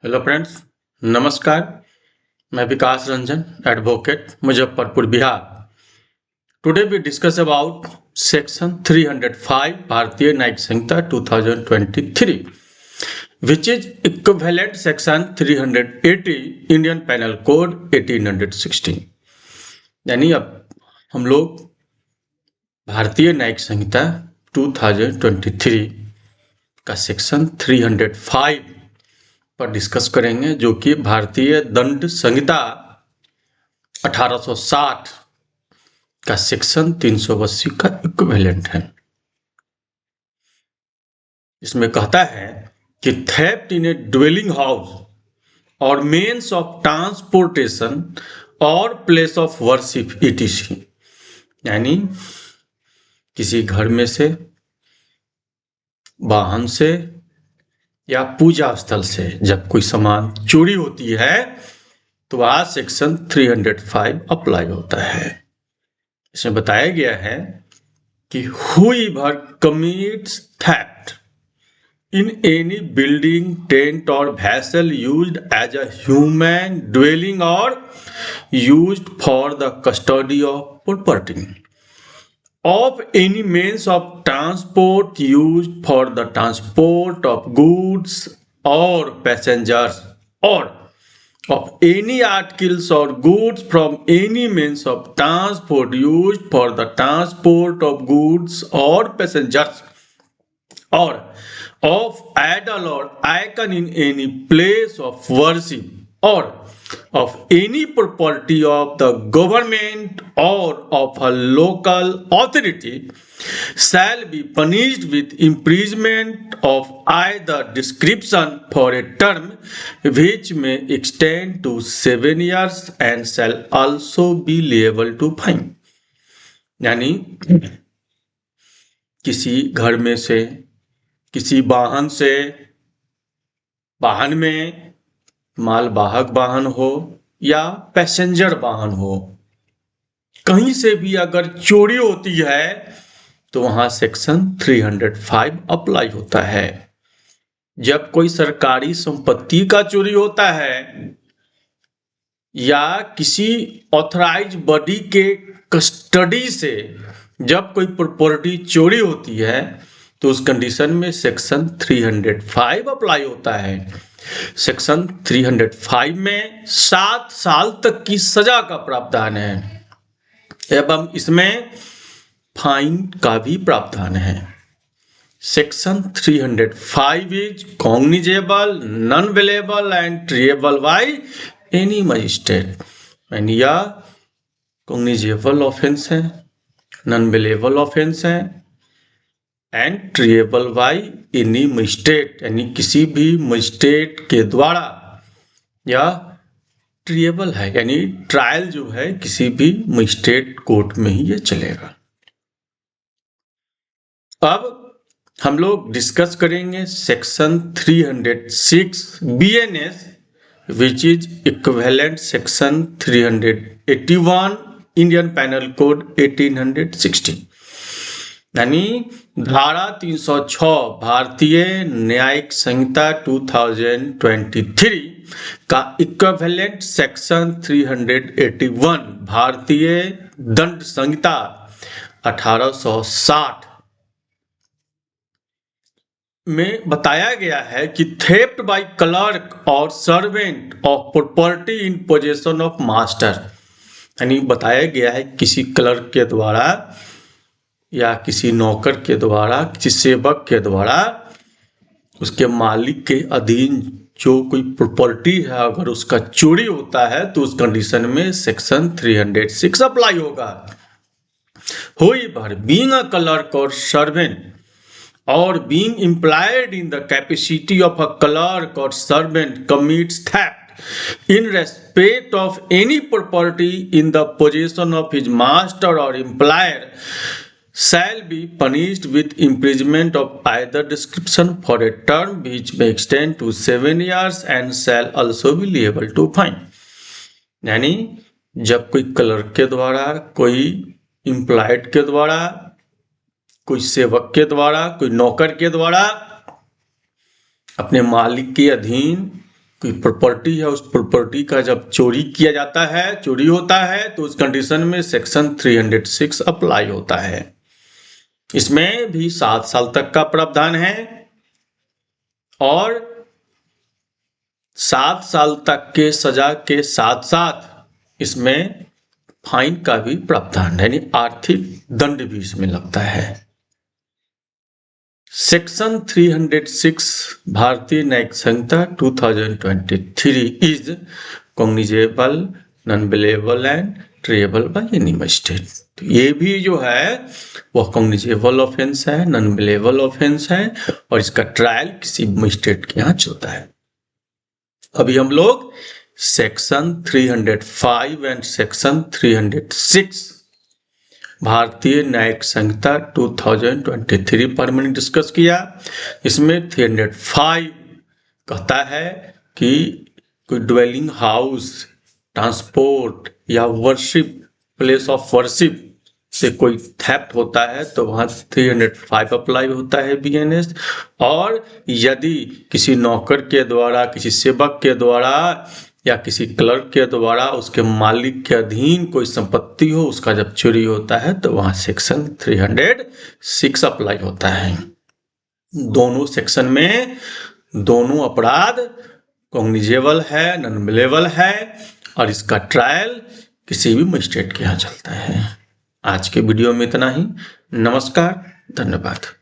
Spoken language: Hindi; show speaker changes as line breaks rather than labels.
हेलो फ्रेंड्स, नमस्कार। मैं Vikas Ranjan, advocate, Muzaffarpur, Bihar. Today we discuss about section 305 Bharatiya Nyayik Sanhita 2023, which is equivalent section 380 Indian penal code 1816। यानी अब हम लोग भारतीय न्यायिक संहिता 2023 का सेक्शन 305 पर डिस्कस करेंगे, जो कि भारतीय दंड संहिता 1860 का सेक्शन 380 का इक्विवेलेंट है। इसमें कहता है कि थेफ्ट इन ए ड्वेलिंग हाउस और मेन्स ऑफ ट्रांसपोर्टेशन और प्लेस ऑफ वर्शिप ईटीसी, यानी किसी घर में से, वाहन से या पूजा स्थल से जब कोई सामान चोरी होती है तो वह सेक्शन 305 अप्लाई होता है। इसमें बताया गया है कि whoever commits theft in any building, tent or vessel used as a human dwelling or used for the custody of property of any means of transport used for the transport of goods or passengers or of any articles or goods from any means of transport used for the transport of goods or passengers or of idol or icon in any place of worship or of any property of the government or of a local authority shall be punished with imprisonment of either description for a term which may extend to 7 years and shall also be liable to fine। यानी किसी घर में से, किसी वाहन से, वाहन में मालवाहक वाहन हो या पैसेंजर वाहन हो, कहीं से भी अगर चोरी होती है तो वहां सेक्शन 305 अप्लाई होता है। जब कोई सरकारी संपत्ति का चोरी होता है या किसी ऑथराइज बॉडी के कस्टडी से जब कोई प्रॉपर्टी चोरी होती है तो उस कंडीशन में सेक्शन 305 अप्लाई होता है। सेक्शन 305 में 7 साल तक की सजा का प्रावधान है एवं इसमें फाइन का भी प्रावधान है। Section 305 is cognizable, non bailable and triable by any magistrate. यानी यह कॉग्निजेबल ऑफेंस है, नॉन वेलेबल ऑफेंस है and triable by any magistrate, यानी किसी भी मजिस्ट्रेट के द्वारा, या ट्रिएबल है यानी ट्रायल जो है किसी भी मजिस्ट्रेट कोर्ट में ही ये चलेगा। अब हम लोग डिस्कस करेंगे section 306 BNS, which is equivalent section 381 Indian penal code 1860। यानी धारा 306 भारतीय न्यायिक संहिता 2023 का इक्विवेलेंट सेक्शन 381 भारतीय दंड संहिता 1860 में बताया गया है कि थेफ्ट बाय क्लर्क और servant of property in possession of master, यानी बताया गया है किसी क्लर्क के द्वारा या किसी नौकर के द्वारा, किसी सेवक के द्वारा उसके मालिक के अधीन जो कोई प्रॉपर्टी है अगर उसका चोरी होता है तो उस कंडीशन में सेक्शन 306 अप्लाई होगा। However, being a clerk or servant or being employed in the capacity of a clerk or servant commits theft in respect of any property in the possession of his master or employer shall be punished with imprisonment of either description for a term which may extend to 7 years and shall also be liable to fine। यानी जब कोई क्लर्क के द्वारा, कोई एम्प्लॉयड के द्वारा, कोई सेवक के द्वारा, कोई नौकर के द्वारा अपने मालिक के अधीन कोई प्रॉपर्टी है, उस प्रॉपर्टी का जब चोरी किया जाता है, चोरी होता है, तो उस कंडीशन में सेक्शन 306 अप्लाई होता है। इसमें भी 7 साल तक का प्रावधान है और 7 साल तक के सजा के साथ साथ इसमें फाइन का भी प्रावधान है, यानी आर्थिक दंड भी इसमें लगता है। Section 306 Bharatiya Nyayik Sanhita 2023 is cognizable, non bailable and triable by any magistrate. तो ये भी जो है वह कॉग्निजेबल ऑफेंस है, नॉन बेलेबल ऑफेंस है और इसका ट्रायल किसी मजिस्ट्रेट के यहाँ चलता है। अभी हम लोग section 305 and section 306 Bharatiya Nyayik Sanhita 2023 पर मैंने डिस्कस किया। इसमें 305 कहता है कि कोई ड्वेलिंग हाउस, ट्रांसपोर्ट या वर्शिप, प्लेस ऑफ वर्शिप से कोई थेफ्ट होता है तो वहाँ 305 अप्लाई होता है बीएनएस। और यदि किसी नौकर के द्वारा, किसी सेवक के द्वारा या किसी क्लर्क के द्वारा उसके मालिक के अधीन कोई संपत्ति हो, उसका जब चोरी होता है तो वहाँ सेक्शन 306 अप्लाई होता है। दोनों सेक्शन में दोनों अपराध कॉग्निजेबल है, नॉन बेलेबल है और इसका ट्रायल किसी भी मजिस्ट्रेट के यहाँ चलता है। आज के वीडियो में इतना ही। नमस्कार, धन्यवाद।